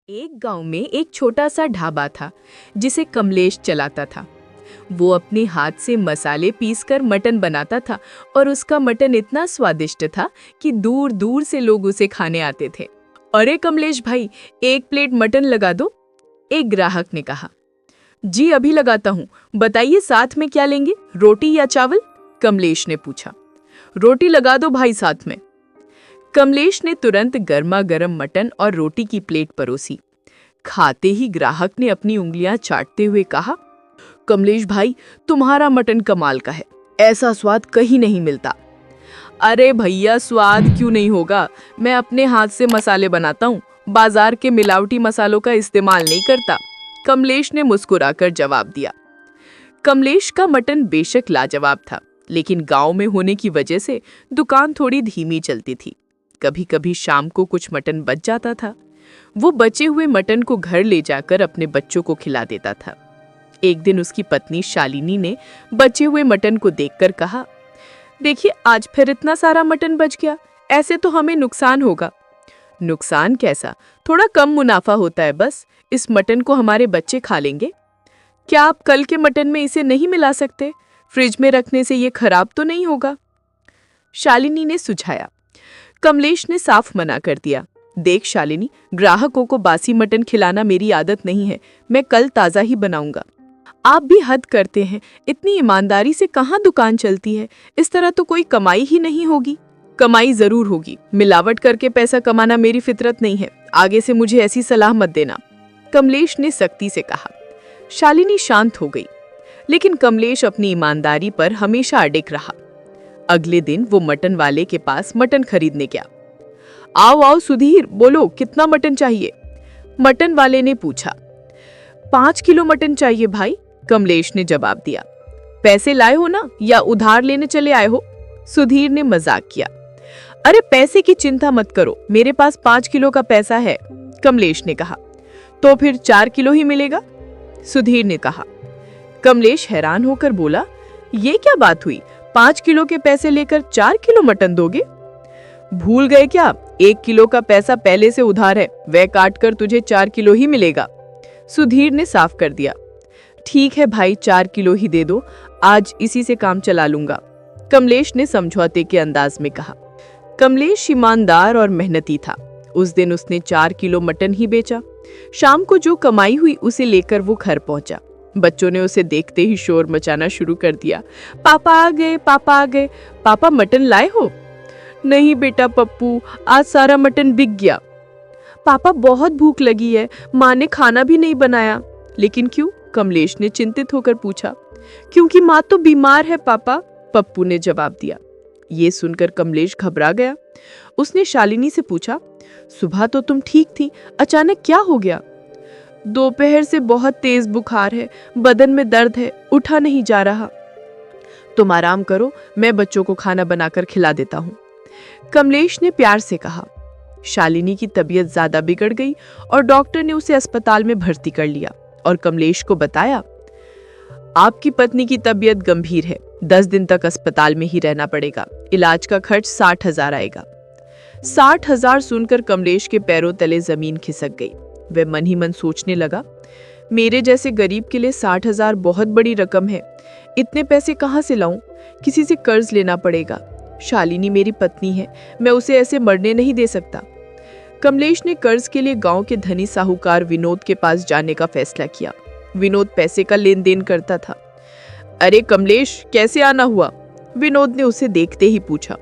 एक गांव में एक छोटा सा ढाबा था जिसे कमलेश चलाता था। वो अपने हाथ से मसाले पीसकर मटन बनाता था और उसका मटन इतना स्वादिष्ट था कि दूर दूर से लोग उसे खाने आते थे। अरे कमलेश भाई, एक प्लेट मटन लगा दो, एक ग्राहक ने कहा। जी अभी लगाता हूँ, बताइए साथ में क्या लेंगे, रोटी या चावल? कमलेश ने पूछा। रोटी लगा दो भाई साथ में। कमलेश ने तुरंत गर्मा गर्म मटन और रोटी की प्लेट परोसी। खाते ही ग्राहक ने अपनी उंगलियां चाटते हुए कहा, कमलेश भाई, तुम्हारा मटन कमाल का है, ऐसा स्वाद कहीं नहीं मिलता। अरे भैया, स्वाद क्यों नहीं होगा, मैं अपने हाथ से मसाले बनाता हूँ, बाजार के मिलावटी मसालों का इस्तेमाल नहीं करता, कमलेश ने मुस्कुराकर जवाब दिया। कमलेश का मटन बेशक लाजवाब था, लेकिन गांव में होने की वजह से दुकान थोड़ी धीमी चलती थी। कभी कभी शाम को कुछ मटन बच जाता था। वो बचे हुए मटन को घर ले जाकर अपने बच्चों को खिला देता था। एक दिन उसकी पत्नी शालिनी ने बचे हुए मटन को देखकर कहा, देखिए आज फिर इतना सारा मटन बच गया, ऐसे तो हमें नुकसान होगा। नुकसान कैसा, थोड़ा कम मुनाफा होता है बस, इस मटन को हमारे बच्चे खा लेंगे। क्या आप कल के मटन में इसे नहीं मिला सकते? फ्रिज में रखने से ये खराब तो नहीं होगा? शालिनी ने सुझाया। कमलेश ने साफ मना कर दिया। देख शालिनी, ग्राहकों को बासी मटन खिलाना मेरी आदत नहीं है, मैं कल ताज़ा ही बनाऊंगा। आप भी हद करते हैं, इतनी ईमानदारी से कहाँ दुकान चलती है, इस तरह तो कोई कमाई ही नहीं होगी। कमाई जरूर होगी, मिलावट करके पैसा कमाना मेरी फितरत नहीं है, आगे से मुझे ऐसी सलाह मत देना, कमलेश ने सख्ती से कहा। शालिनी शांत हो गई, लेकिन कमलेश अपनी ईमानदारी पर हमेशा अडिग रहा। अगले दिन वो मटन वाले के पास मटन खरीदने गया। आओ आओ सुधीर, बोलो कितना मटन चाहिए? मटन वाले ने पूछा। 5 किलो मटन चाहिए भाई, कमलेश ने जवाब दिया। पैसे लाए हो ना, या उधार लेने चले आए हो? सुधीर ने मजाक किया। अरे पैसे की चिंता मत करो, मेरे पास 5 किलो का पैसा है, कमलेश ने कहा। तो फिर 4 किलो ही मिलेगा, सुधीर ने कहा। कमलेश हैरान होकर बोला, ये क्या बात हुई, 5 किलो के पैसे लेकर 4 किलो मटन दोगे? भूल गए क्या, 1 किलो का पैसा पहले से उधार है, वह काट कर तुझे 4 किलो ही मिलेगा, सुधीर ने साफ कर दिया। ठीक है भाई, 4 किलो ही दे दो, आज इसी से काम चला लूंगा, कमलेश ने समझौते के अंदाज में कहा। कमलेश ईमानदार और मेहनती था। उस दिन उसने 4 किलो मटन ही बेचा। शाम को जो कमाई हुई उसे लेकर वो घर पहुंचा। बच्चों ने उसे देखते ही शोर मचाना शुरू कर दिया। पापा आ गए, पापा आ गए, पापा मटन लाए हो? नहीं बेटा पप्पू, आज सारा मटन बिक गया। पापा बहुत भूख लगी है, माँ ने खाना भी नहीं बनाया। लेकिन क्यों, कमलेश ने चिंतित होकर पूछा। क्योंकि माँ तो बीमार है पापा, पप्पू ने जवाब दिया। ये सुनकर कमलेश घबरा गया। उसने शालिनी से पूछा, सुबह तो तुम ठीक थी, अचानक क्या हो गया? दोपहर से बहुत तेज बुखार है, बदन में दर्द है, उठा नहीं जा रहा। तुम आराम करो, मैं बच्चों को खाना बनाकर खिला देता हूँ, कमलेश ने प्यार से कहा। शालिनी की तबीयत ज्यादा बिगड़ गई और डॉक्टर ने उसे अस्पताल में भर्ती कर लिया और कमलेश को बताया, आपकी पत्नी की तबीयत गंभीर है, 10 दिन तक अस्पताल में ही रहना पड़ेगा, इलाज का खर्च 60,000 आएगा। 60,000 सुनकर कमलेश के पैरों तले जमीन खिसक गई। वह मन ही मन सोचने लगा, मेरे जैसे गरीब के लिए 60,000 बहुत बड़ी रकम है, इतने पैसे कहाँ से लाऊं? किसी से कर्ज लेना पड़ेगा। शालिनी मेरी पत्नी है, मैं उसे ऐसे मरने नहीं दे सकता। कमलेश ने कर्ज के लिए गांव के धनी साहूकार विनोद के पास जाने का फैसला किया। विनोद पैसे का लेन देन करता था। अरे कमलेश, कैसे आना हुआ? विनोद ने उसे देखते ही पूछा।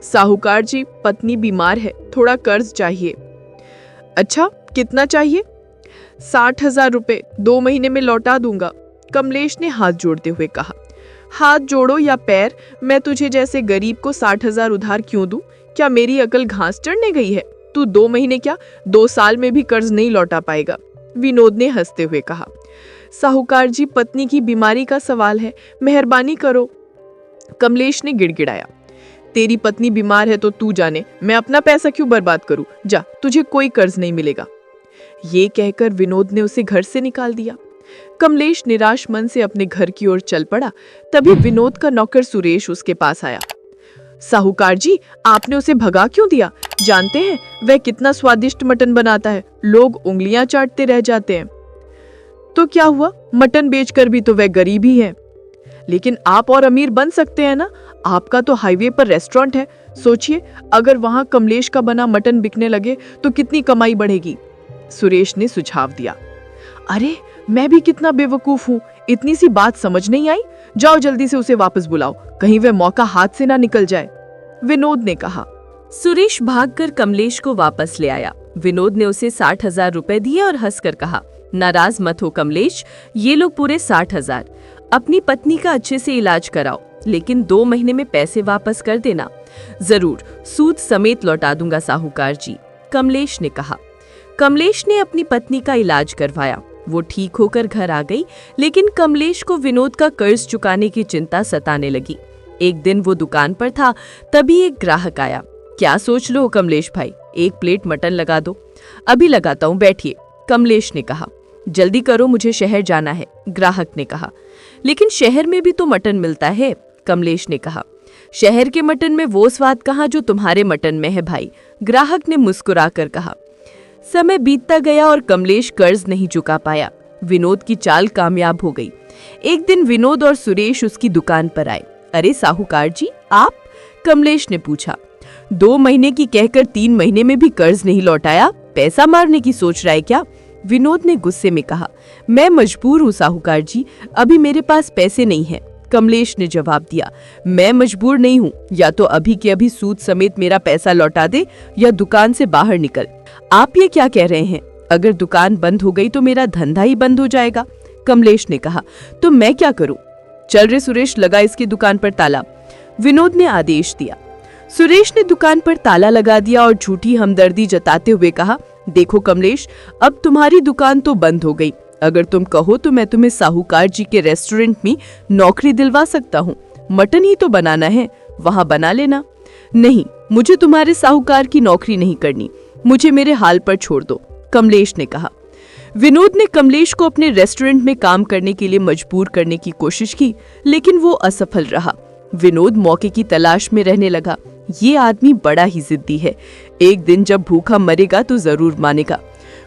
साहूकार जी, पत्नी बीमार है, थोड़ा कर्ज चाहिए। अच्छा, कितना चाहिए? 60,000 रुपए, 2 महीने में लौटा दूंगा, कमलेश ने हाथ जोड़ते हुए कहा। हाथ जोड़ो या पैर, मैं तुझे जैसे गरीब को 60,000 उधार क्यों दूं? क्या मेरी अकल घास चढ़ने गई है? तू 2 महीने क्या, 2 साल में भी कर्ज नहीं लौटा पाएगा, विनोद ने हंसते हुए कहा। साहूकार जी, पत्नी की बीमारी का सवाल है, मेहरबानी करो, कमलेश ने गिड़गिड़ाया। तेरी पत्नी बीमार है तो तू जाने, मैं अपना पैसा क्यों बर्बाद करूं? जा, तुझे कोई कर्ज नहीं मिलेगा। ये कहकर विनोद ने उसे घर से निकाल दिया। कमलेश निराश मन से अपने घर की ओर चल पड़ा। तभी विनोद का नौकर सुरेश उसके पास आया। साहूकार जी, आपने उसे भगा क्यों दिया? जानते हैं वह कितना स्वादिष्ट मटन बनाता है, लोग उंगलियां चाटते रह जाते हैं। तो क्या हुआ, मटन बेचकर भी तो वह गरीब ही है। लेकिन आप और अमीर बन सकते हैं ना, आपका तो हाईवे पर रेस्टोरेंट है। सोचिए, अगर वहां कमलेश का बना मटन बिकने लगे तो कितनी कमाई बढ़ेगी। सुरेश ने सुझाव दिया। अरे मैं भी कितना बेवकूफ हूँ, इतनी सी बात समझ नहीं आई। जाओ जल्दी से उसे वापस बुलाओ, कहीं वह मौका हाथ से ना निकल जाए, विनोद ने कहा। सुरेश भागकर कमलेश को वापस ले आया। विनोद ने उसे 60,000 रुपए दिए और हंसकर कहा, नाराज मत हो कमलेश, ये लो पूरे 60,000। अपनी पत्नी का अच्छे से इलाज कराओ, लेकिन 2 महीने में पैसे वापस कर देना। जरूर, सूद समेत लौटा दूंगा साहूकार जी, कमलेश ने कहा। कमलेश ने अपनी पत्नी का इलाज करवाया। वो ठीक होकर घर आ गई, लेकिन कमलेश को विनोद का कर्ज चुकाने की चिंता सताने लगी। एक दिन वो दुकान पर था, तभी एक ग्राहक आया। क्या सोच लो कमलेश भाई, 1 प्लेट मटन लगा दो। अभी लगाता हूँ, बैठिए, कमलेश ने कहा। जल्दी करो, मुझे शहर जाना है, ग्राहक ने कहा। लेकिन शहर में भी तो मटन मिलता है, कमलेश ने कहा। शहर के मटन में वो स्वाद कहाँ जो तुम्हारे मटन में है भाई, ग्राहक ने मुस्कुराकर कहा। समय बीतता गया और कमलेश कर्ज नहीं चुका पाया। विनोद की चाल कामयाब हो गई। एक दिन विनोद और सुरेश उसकी दुकान पर आए। अरे साहूकार जी, आप? कमलेश ने पूछा। 2 महीने की कहकर 3 महीने में भी कर्ज नहीं लौटाया, पैसा मारने की सोच रहा है क्या? विनोद ने गुस्से में कहा। मैं मजबूर हूँ साहूकार जी, अभी मेरे पास पैसे नहीं है, कमलेश ने जवाब दिया। मैं मजबूर नहीं हूँ, या तो अभी के अभी सूद समेत मेरा पैसा लौटा दे या दुकान से बाहर निकल। आप ये क्या कह रहे हैं? अगर दुकान बंद हो गई तो मेरा धंधा ही बंद हो जाएगा, कमलेश ने कहा। तो मैं क्या करूं? चल रे सुरेश, लगा इसकी दुकान पर ताला, विनोद ने आदेश दिया। सुरेश ने दुकान पर ताला लगा दिया और झूठी हमदर्दी जताते हुए कहा, देखो कमलेश, अब तुम्हारी दुकान तो बंद हो गई। अगर तुम कहो तो मैं तुम्हें साहूकार जी के रेस्टोरेंट में नौकरी दिलवा सकता हूँ। मटन ही तो बनाना है, वहाँ बना लेना। नहीं, मुझे तुम्हारे साहूकार की नौकरी नहीं करनी, मुझे मेरे हाल पर छोड़ दो, कमलेश ने कहा। विनोद ने कमलेश को अपने रेस्टोरेंट में काम करने के लिए मजबूर करने की कोशिश की, लेकिन वो असफल रहा। विनोद मौके की तलाश में रहने लगा। ये आदमी बड़ा ही जिद्दी है, एक दिन जब भूखा मरेगा तो जरूर मानेगा।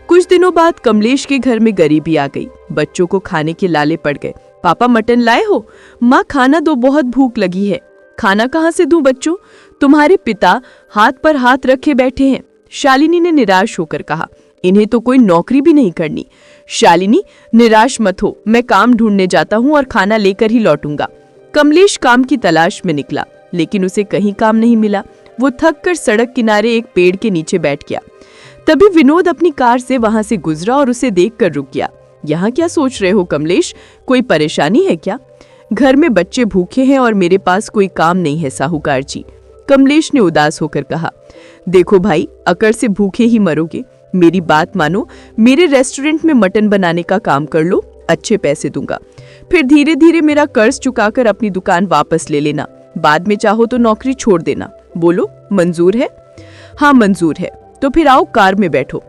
कुछ दिनों बाद कमलेश के घर में गरीबी आ गई। बच्चों को खाने के लाले पड़ गए। पापा मटन लाए हो? माँ खाना दो, बहुत भूख लगी है। खाना कहाँ से दूं बच्चों? तुम्हारे पिता हाथ पर हाथ रखे बैठे हैं, शालिनी ने निराश होकर कहा। इन्हें तो कोई नौकरी भी नहीं करनी। शालिनी, निराश मत हो, मैं काम ढूंढने जाता हूँ और खाना लेकर ही लौटूंगा। कमलेश काम की तलाश में निकला, लेकिन उसे कहीं काम नहीं मिला। वो थक कर सड़क किनारे एक पेड़ के नीचे बैठ गया। तभी विनोद अपनी कार से वहां से गुजरा और उसे देखकर रुक गया। यहाँ क्या सोच रहे हो कमलेश, कोई परेशानी है क्या? घर में बच्चे भूखे हैं और मेरे पास कोई काम नहीं है साहूकार जी, कमलेश ने उदास होकर कहा। देखो भाई, अकड़ से भूखे ही मरोगे। मेरी बात मानो, मेरे रेस्टोरेंट में मटन बनाने का काम कर लो, अच्छे पैसे दूंगा। फिर धीरे धीरे मेरा कर्ज चुकाकर अपनी दुकान वापस ले लेना। बाद में चाहो तो नौकरी छोड़ देना। बोलो, मंजूर है? हाँ मंजूर है। तो फिर आओ, कार में बैठो।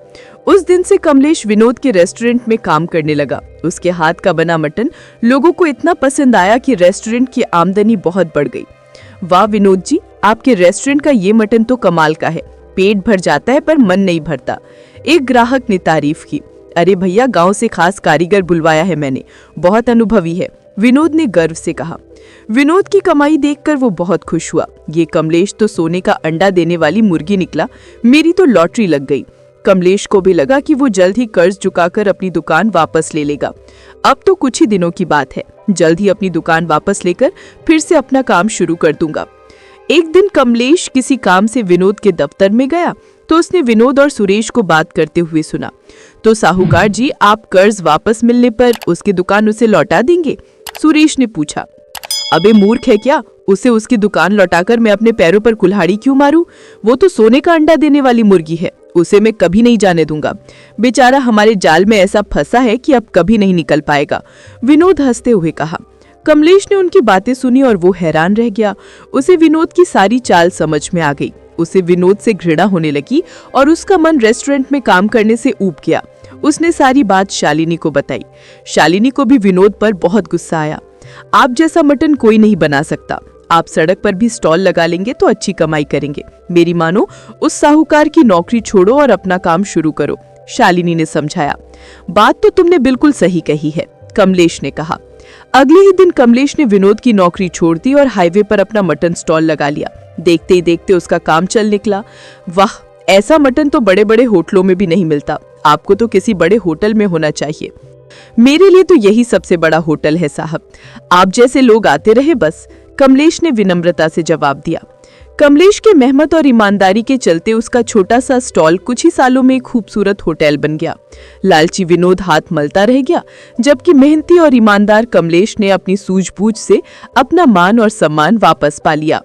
उस दिन से कमलेश विनोद के रेस्टोरेंट में काम करने लगा। उसके हाथ का बना मटन लोगों को इतना पसंद आया कि रेस्टोरेंट की आमदनी बहुत बढ़ गई। वाह विनोद जी, आपके रेस्टोरेंट का ये मटन तो कमाल का है, पेट भर जाता है पर मन नहीं भरता, एक ग्राहक ने तारीफ की। अरे भैया, गांव से खास कारीगर बुलवाया है मैंने, बहुत अनुभवी है, विनोद ने गर्व से कहा। विनोद की कमाई देखकर वो बहुत खुश हुआ। ये कमलेश तो सोने का अंडा देने वाली मुर्गी निकला, मेरी तो लॉटरी लग गई। कमलेश को भी लगा कि वो जल्द ही कर्ज चुकाकर अपनी दुकान वापस ले लेगा। अब तो कुछ ही दिनों की बात है, जल्द ही अपनी दुकान वापस लेकर फिर से अपना काम शुरू कर दूंगा। एक दिन कमलेश किसी काम से विनोद के दफ्तर में गया तो उसने विनोद और सुरेश को बात करते हुए सुना। तो साहूकार जी, आप कर्ज वापस मिलने पर उसकी दुकान उसे लौटा देंगे? सुरेश ने पूछा। अबे मूर्ख है क्या, उसे उसकी दुकान लौटाकर मैं अपने पैरों पर कुल्हाड़ी क्यों मारूं? वो तो सोने का अंडा देने वाली मुर्गी है, उसे मैं कभी नहीं जाने दूंगा। बेचारा हमारे जाल में ऐसा फंसा है कि अब कभी नहीं निकल पाएगा, विनोद हंसते हुए कहा। कमलेश ने उनकी बातें सुनी और वो हैरान रह गया। उसे विनोद की सारी चाल समझ में आ गई। उसे विनोद से घृणा होने लगी और उसका मन रेस्टोरेंट में काम करने से ऊब गया। उसने सारी बात शालिनी को बताई। शालिनी को भी विनोद पर बहुत गुस्सा आया। आप जैसा मटन कोई नहीं बना सकता, आप सड़क पर भी स्टॉल लगा लेंगे तो अच्छी कमाई करेंगे। मेरी मानो उस साहूकार की नौकरी छोड़ो और अपना काम शुरू करो, शालिनी ने समझाया। बात तो तुमने बिल्कुल सही कही है, कमलेश ने कहा। अगले ही दिन कमलेश ने विनोद की नौकरी छोड़ दी और हाईवे पर अपना मटन स्टॉल लगा लिया। देखते ही देखते उसका काम चल निकला। वाह, ऐसा मटन तो बड़े बड़े होटलों में भी नहीं मिलता। आपको तो किसी बड़े होटल में होना चाहिए। मेरे लिए तो यही सबसे बड़ा होटल है साहब, आप जैसे लोग आते रहे बस, कमलेश ने विनम्रता से जवाब दिया। कमलेश के मेहनत और ईमानदारी के चलते उसका छोटा सा स्टॉल कुछ ही सालों में एक खूबसूरत होटल बन गया। लालची विनोद हाथ मलता रह गया, जबकि मेहनती और ईमानदार कमलेश ने अपनी सूझबूझ से अपना मान और सम्मान वापस पा लिया।